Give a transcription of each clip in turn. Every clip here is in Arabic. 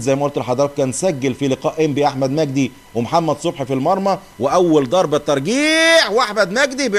زي ما قلت لحضرتك كان سجل في لقاء انبي احمد مجدي ومحمد صبحي في المرمى، واول ضربه ترجيح واحمد مجدي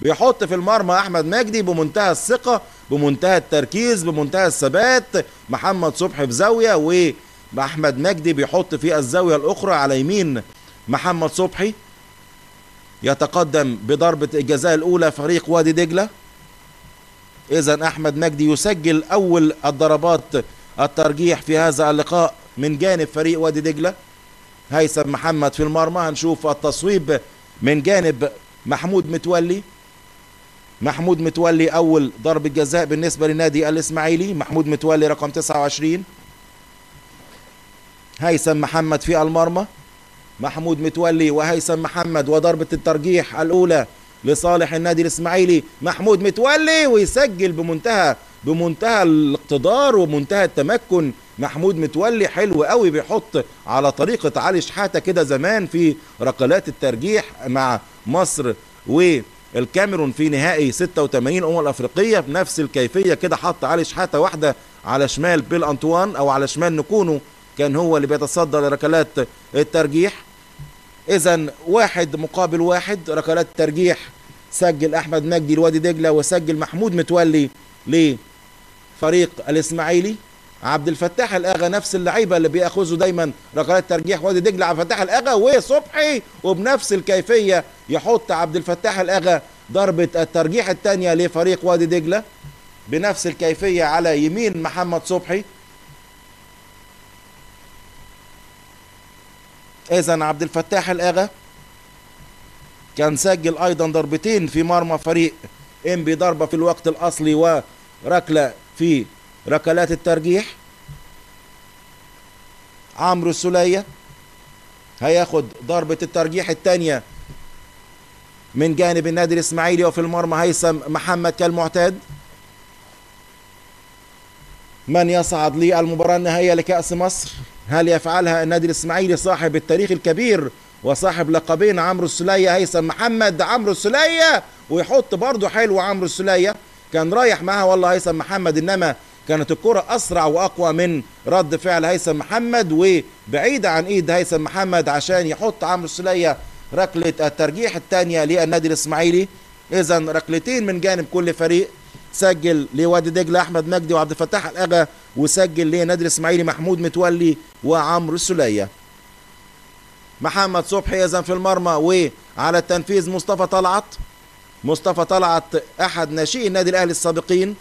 بيحط في المرمى احمد مجدي بمنتهى الثقه بمنتهى التركيز بمنتهى الثبات. محمد صبحي في زاويه واحمد مجدي بيحط في الزاويه الاخرى على يمين محمد صبحي. يتقدم بضربه الجزاء الاولى فريق وادي دجله. اذا احمد مجدي يسجل اول الضربات الترجيح في هذا اللقاء من جانب فريق وادي دجله. هيثم محمد في المرمى. هنشوف التصويب من جانب محمود متولي اول ضربة جزاء بالنسبة للنادي الاسماعيلي. محمود متولي رقم 29. هيثم محمد في المرمى. محمود متولي وهيثم محمد وضربة الترجيح الاولى لصالح النادي الاسماعيلي. محمود متولي ويسجل بمنتهى الاقتدار ومنتهى التمكن. محمود متولي حلو قوي، بيحط على طريقة علي شحاتة كده زمان في ركلات الترجيح مع مصر والكاميرون في نهائي 86 الافريقية. بنفس الكيفية كده حط علي شحاتة واحدة على شمال بيل انطوان او على شمال نكونو، كان هو اللي بيتصدى لركلات الترجيح. اذا 1-1 ركلات ترجيح. سجل احمد مجدي لوادي دجله وسجل محمود متولي لفريق الاسماعيلي. عبد الفتاح الاغا نفس اللعيبه اللي بياخذوا دايما ركلات ترجيح وادي دجله. عبد الفتاح الاغا وصبحي، وبنفس الكيفيه يحط عبد الفتاح الاغا ضربه الترجيح الثانيه لفريق وادي دجله بنفس الكيفيه على يمين محمد صبحي. اذا عبد الفتاح الاغا كان سجل ايضا ضربتين في مرمى فريق انبي، ضربه في الوقت الاصلي وركله في ركلات الترجيح. عمرو السولية هياخد ضربة الترجيح الثانية من جانب النادي الاسماعيلي، وفي المرمى هيثم محمد كالمعتاد. من يصعد للمباراة النهائية لكأس مصر؟ هل يفعلها النادي الاسماعيلي صاحب التاريخ الكبير وصاحب لقبين عمرو السولية هيثم محمد؟ عمرو السولية ويحط برضه حلو. عمرو السولية كان رايح معها والله هيثم محمد، انما كانت الكرة اسرع واقوى من رد فعل هيثم محمد وبعيدة عن ايد هيثم محمد عشان يحط عمرو السولية ركلة الترجيح الثانية للنادي الاسماعيلي. اذا ركلتين من جانب كل فريق. سجل لوادي دجله احمد مجدي وعبد الفتاح الاغا، وسجل لنادي الاسماعيلي محمود متولي وعمرو السولية. محمد صبحي اذا في المرمى، وعلى التنفيذ مصطفى طلعت احد ناشئي النادي الاهلي السابقين،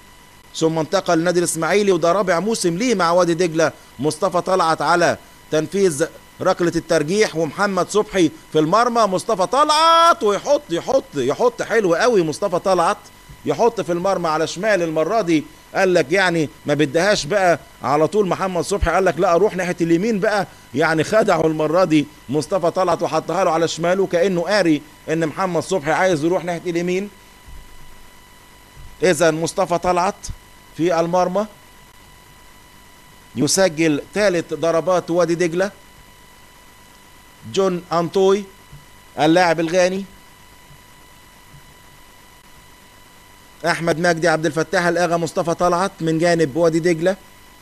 ثم انتقل للنادي الاسماعيلي وده رابع موسم ليه مع وادي دجله. مصطفى طلعت على تنفيذ ركله الترجيح، ومحمد صبحي في المرمى. مصطفى طلعت ويحط حلو قوي. مصطفى طلعت يحط في المرمى على شمال المره دي، قال لك يعني ما بدهاش بقى على طول. محمد صبحي قال لك لا اروح ناحيه اليمين بقى، يعني خدعه المره دي مصطفى طلعت وحطها له على شماله كانه قاري ان محمد صبحي عايز يروح ناحيه اليمين. اذا مصطفى طلعت في المرمى يسجل ثالث ضربات وادي دجله. جون انطوي اللاعب الغاني. احمد مجدي، عبد الفتاح الاغا، مصطفى طلعت من جانب وادي دجله.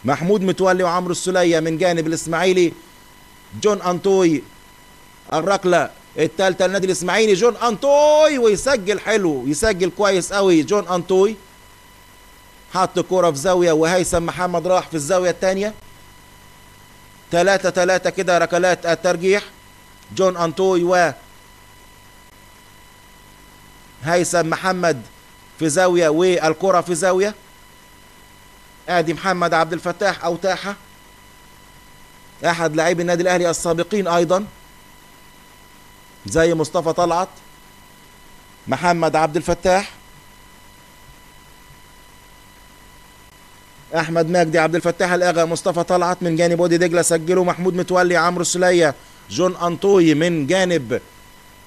محمود متولي وعمرو السولية من جانب الاسماعيلي. جون انطوي الركله الثالثه للنادي الاسماعيلي. جون انطوي ويسجل حلو، يسجل كويس قوي. جون انطوي حط كرة في زاويه وهيثم محمد راح في الزاويه الثانيه. 3-3 كده ركلات الترجيح. جون انطوي وهيثم محمد في زاويه والكرة في زاويه. ادي محمد عبد الفتاح او تاحه، احد لاعبي النادي الاهلي السابقين ايضا زي مصطفى طلعت. محمد عبد الفتاح، احمد مجدي، عبد الفتاح الاغا، مصطفى طلعت من جانب وادي دجله. سجلوا محمود متولي، عمرو السولية، جون انطوي من جانب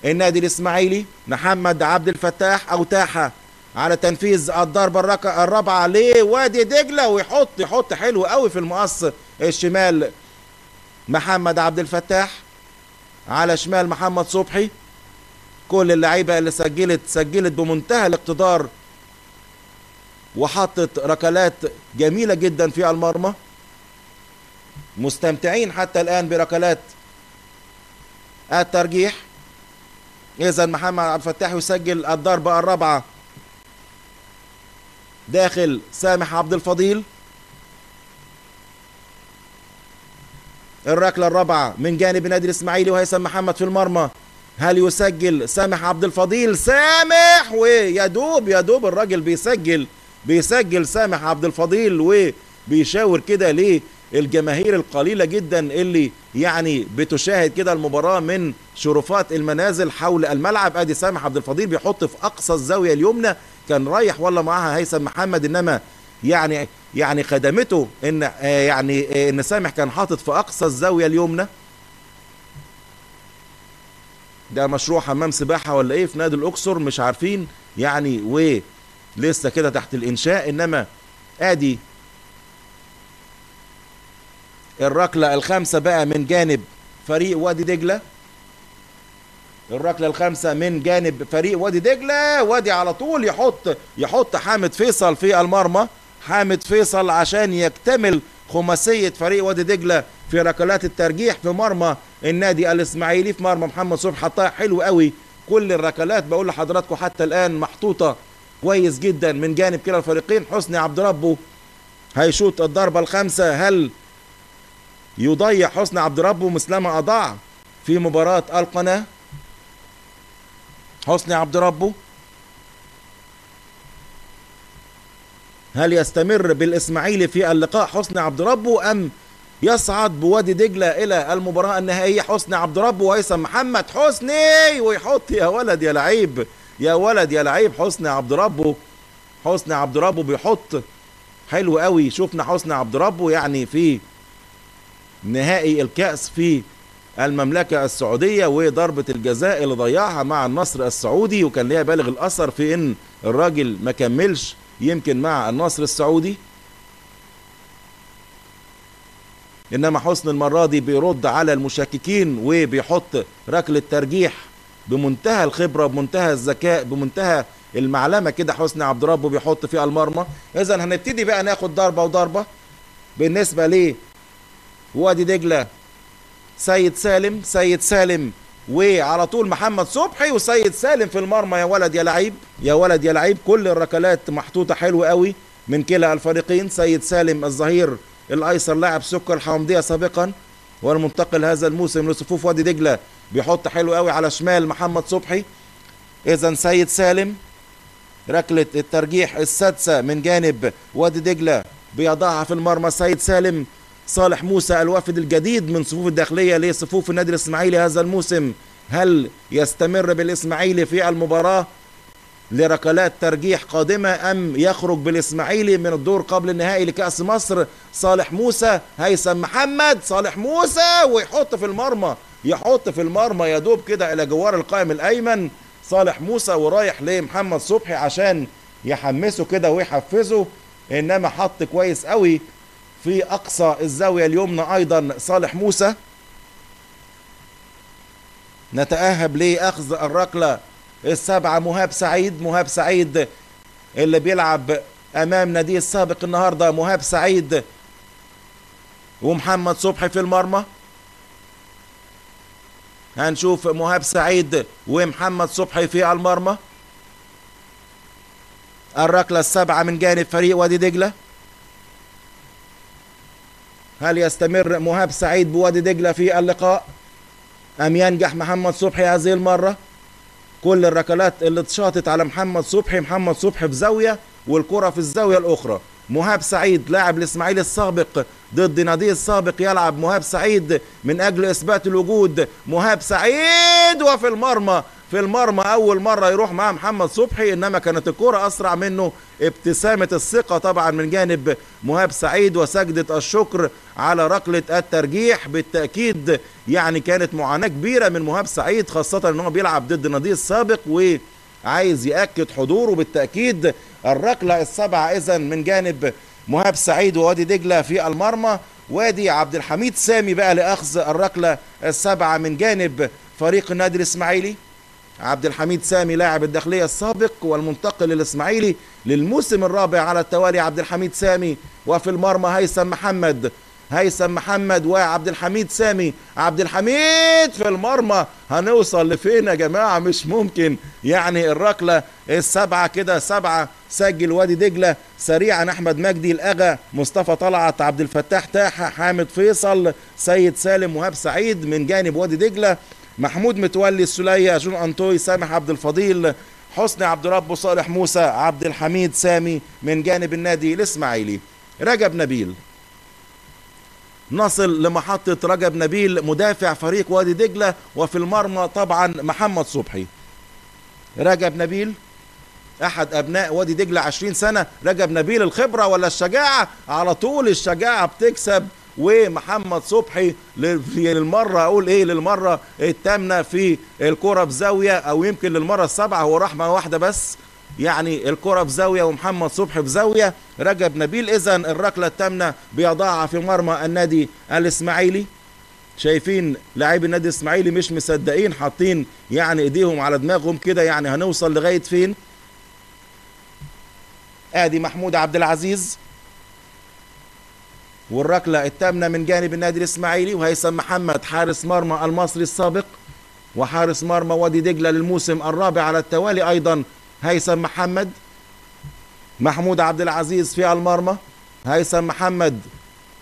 النادي الاسماعيلي. محمد عبد الفتاح او تاحه على تنفيذ الضربه الرابعه لوادي دجله، ويحط حلو قوي في المقص الشمال. محمد عبد الفتاح على شمال محمد صبحي. كل اللعيبه اللي سجلت بمنتهى الاقتدار وحطت ركلات جميله جدا في المرمى. مستمتعين حتى الآن بركلات الترجيح. إذا محمد عبد الفتاح يسجل الضربة الرابعة داخل سامح عبد الفضيل. الركلة الرابعة من جانب النادي الإسماعيلي وهيثم محمد في المرمى. هل يسجل سامح عبد الفضيل؟ سامح، ويدوب الراجل بيسجل سامح عبد الفضيل، وبيشاور كده للجماهير القليلة جدا اللي يعني بتشاهد كده المباراة من شرفات المنازل حول الملعب. ادي سامح عبد الفضيل بيحط في اقصى الزاوية اليمنى، كان رايح والله معاها هيثم محمد، انما يعني خدمته ان سامح كان حاطط في اقصى الزاوية اليمنى. ده مشروع حمام سباحة ولا ايه في نادي الاقصر مش عارفين يعني، ولسه كده تحت الانشاء. انما ادي الركلة الخامسة بقى من جانب فريق وادي دجلة. الركلة الخامسة من جانب فريق وادي دجلة، وادي على طول يحط حامد فيصل في المرمى. حامد فيصل عشان يكتمل خماسية فريق وادي دجلة في ركلات الترجيح في مرمى النادي الإسماعيلي. في مرمى محمد صبحي حطها حلو قوي. كل الركلات بقول لحضراتكم حتى الآن محطوطة كويس جدا من جانب كلا الفريقين. حسني عبد ربه هيشوط الضربة الخامسة. هل يضيع حسني عبد ربه مثلما أضاع في مباراة القناة؟ حسني عبد ربه هل يستمر بالإسماعيلي في اللقاء حسني عبد ربه، أم يصعد بوادي دجلة إلى المباراة النهائية؟ حسني عبد ربه وهيثم محمد. حسني ويحط، يا ولد يا لعيب، يا ولد يا لعيب. حسني عبد ربه بيحط حلو قوي. شفنا حسني عبد ربه يعني في نهائي الكأس في المملكة السعودية، وضربة الجزاء اللي ضيعها مع النصر السعودي، وكان ليها بالغ الأثر في إن الراجل ما كملش يمكن مع النصر السعودي. إنما حسني المرة دي بيرد على المشككين وبيحط ركلة ترجيح بمنتهى الخبرة، بمنتهى الذكاء، بمنتهى المعلمة كده. حسني عبد ربه بيحط في المرمى. إذا هنبتدي بقى ناخد ضربة وضربة بالنسبة ليه وادي دجلة. سيد سالم وعلى طول محمد صبحي وسيد سالم في المرمى. يا ولد يا لعيب، يا ولد يا لعيب. كل الركلات محطوطة حلوة قوي من كلا الفريقين. سيد سالم الظهير الايسر لاعب سكر الحومدية سابقا والمنتقل هذا الموسم لصفوف وادي دجلة، بيحط حلو قوي على شمال محمد صبحي. اذا سيد سالم ركلة الترجيح السادسة من جانب وادي دجلة بيضعها في المرمى سيد سالم. صالح موسى الوافد الجديد من صفوف الداخلية لصفوف النادي الإسماعيلي هذا الموسم، هل يستمر بالإسماعيلي في المباراة لركلات ترجيح قادمة، أم يخرج بالإسماعيلي من الدور قبل النهائي لكأس مصر؟ صالح موسى، هيثم محمد، صالح موسى، ويحط في المرمى يا دوب كده إلى جوار القائم الأيمن صالح موسى، ورايح لمحمد صبحي عشان يحمسه كده ويحفزه. إنما حط كويس قوي في أقصى الزاوية اليمنى أيضا صالح موسى. نتأهب لأخذ الركلة السابعة. مهاب سعيد اللي بيلعب أمام ناديه السابق النهاردة. مهاب سعيد ومحمد صبحي في المرمى. هنشوف مهاب سعيد ومحمد صبحي في المرمى. الركلة السابعة من جانب فريق وادي دجلة. هل يستمر مهاب سعيد بوادي دجلة في اللقاء، أم ينجح محمد صبحي هذه المرة؟ كل الركلات اللي اتشاطت على محمد صبحي في زاوية والكرة في الزاوية الأخرى. مهاب سعيد لاعب الإسماعيلي السابق ضد ناديه السابق، يلعب مهاب سعيد من أجل إثبات الوجود. مهاب سعيد وفي المرمى أول مرة يروح مع محمد صبحي، إنما كانت الكرة أسرع منه. ابتسامة الثقة طبعا من جانب مهاب سعيد وسجدة الشكر على ركلة الترجيح. بالتأكيد يعني كانت معاناة كبيرة من مهاب سعيد، خاصة إنه بيلعب ضد ناديه السابق وعايز يأكد حضوره. بالتأكيد الركلة السابعة إذن من جانب مهاب سعيد ووادي دجلة في المرمى. وادي عبد الحميد سامي بقى لأخذ الركلة السابعة من جانب فريق النادي الإسماعيلي. عبد الحميد سامي لاعب الداخلية السابق والمنتقل للإسماعيلي للموسم الرابع على التوالي. عبد الحميد سامي. وفي المرمى هيثم محمد. هيثم محمد وعبد الحميد سامي. عبد الحميد في المرمى. هنوصل لفين يا جماعة؟ مش ممكن. يعني الركلة السبعة كده، 7 سجل وادي دجلة. سريعا احمد مجدي، الاغا، مصطفى طلعت، عبد الفتاح تاحة، حامد فيصل، سيد سالم، وهاب سعيد من جانب وادي دجلة. محمود متولي، السلية، جون انطوي، سامح عبد الفضيل، حسني عبد ربه، صالح موسى، عبد الحميد سامي من جانب النادي الاسماعيلي. رجب نبيل. نصل لمحطة رجب نبيل مدافع فريق وادي دجلة، وفي المرمى طبعا محمد صبحي. رجب نبيل احد ابناء وادي دجلة، 20 سنة. رجب نبيل الخبرة ولا الشجاعة؟ على طول الشجاعة بتكسب. ومحمد صبحي للمرة اقول ايه، للمرة الثامنة في الكرة في زاوية، او يمكن للمرة السابعة، هو رحمة واحدة بس. يعني الكرة في زاوية ومحمد صبحي في زاوية. رجب نبيل اذا الركلة الثامنة بيضعها في مرمى النادي الاسماعيلي. شايفين لاعبي النادي الاسماعيلي مش مصدقين، حاطين يعني ايديهم على دماغهم كده، يعني هنوصل لغاية فين؟ ادي محمود عبد العزيز، والركلة الثامنة من جانب النادي الاسماعيلي. وهيثم محمد حارس مرمى المصري السابق وحارس مرمى وادي دجلة للموسم الرابع على التوالي ايضا هيثم محمد. محمود عبد العزيز في المرمى. هيثم محمد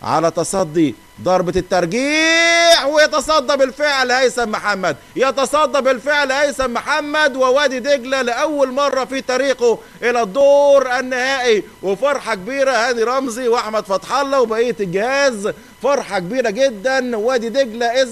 على تصدي ضربة الترجيح، ويتصدى بالفعل هيثم محمد. يتصدى بالفعل هيثم محمد، ووادي دجلة لأول مرة في تاريخه إلى الدور النهائي. وفرحة كبيرة، هاني رمزي وأحمد فتح الله وبقية الجهاز، فرحة كبيرة جدا. وادي دجلة